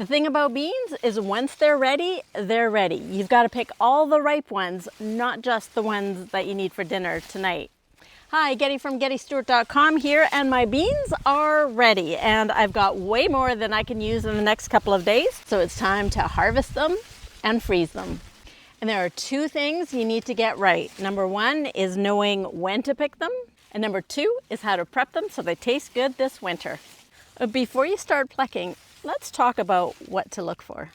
The thing about beans is once they're ready, they're ready. You've got to pick all the ripe ones, not just the ones that you need for dinner tonight. Hi, Getty from GettyStewart.com here, and my beans are ready, and I've got way more than I can use in the next couple of days, so it's time to harvest them and freeze them. And there are two things you need to get right. Number one is knowing when to pick them, and number two is how to prep them so they taste good this winter. But before you start plucking, let's talk about what to look for.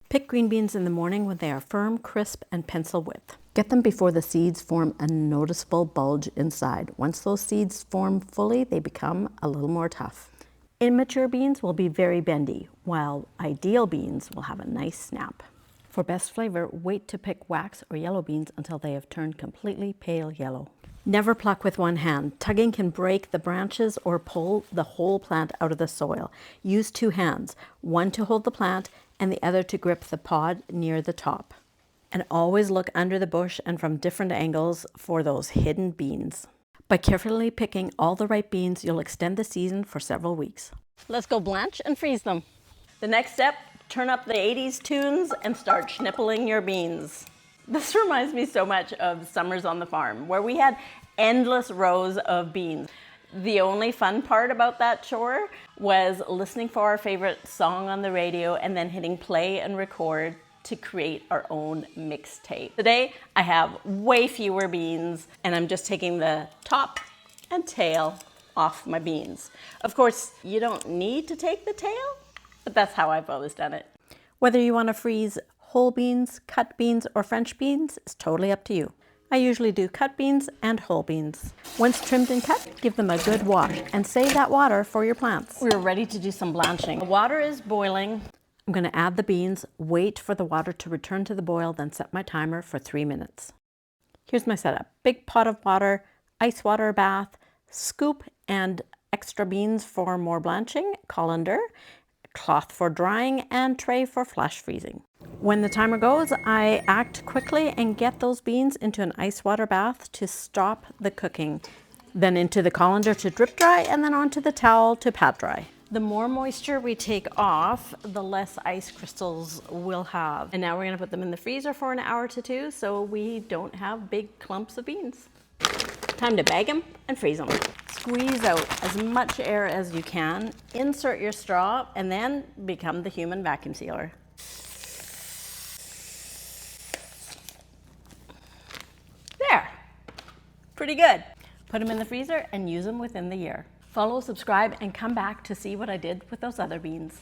Pick green beans in the morning when they are firm, crisp, and pencil width. Get them before the seeds form a noticeable bulge inside. Once those seeds form fully, they become a little more tough. Immature beans will be very bendy, while ideal beans will have a nice snap. For best flavor, wait to pick wax or yellow beans until they have turned completely pale yellow. Never pluck with one hand. Tugging can break the branches or pull the whole plant out of the soil. Use two hands, one to hold the plant and the other to grip the pod near the top. And always look under the bush and from different angles for those hidden beans. By carefully picking all the ripe beans, you'll extend the season for several weeks. Let's go blanch and freeze them. The next step, turn up the 80s tunes and start schnippling your beans. This reminds me so much of summers on the farm, where we had endless rows of beans. The only fun part about that chore was listening for our favorite song on the radio and then hitting play and record to create our own mixtape. Today, I have way fewer beans, and I'm just taking the top and tail off my beans. Of course, you don't need to take the tail, but that's how I've always done it. Whether you want to freeze whole beans, cut beans, or French beans is totally up to you. I usually do cut beans and whole beans. Once trimmed and cut, give them a good wash and save that water for your plants. We're ready to do some blanching. The water is boiling. I'm going to add the beans, wait for the water to return to the boil, then set my timer for 3 minutes. Here's my setup. Big pot of water, ice water bath, scoop and extra beans for more blanching, colander, cloth for drying, and tray for flash freezing. When the timer goes, I act quickly and get those beans into an ice water bath to stop the cooking. Then into the colander to drip dry, and then onto the towel to pat dry. The more moisture we take off, the less ice crystals we'll have. And now we're gonna put them in the freezer for an hour to 2 so we don't have big clumps of beans. Time to bag them and freeze them. Squeeze out as much air as you can, insert your straw, and then become the human vacuum sealer. There, pretty good. Put them in the freezer and use them within the year. Follow, subscribe, and come back to see what I did with those other beans.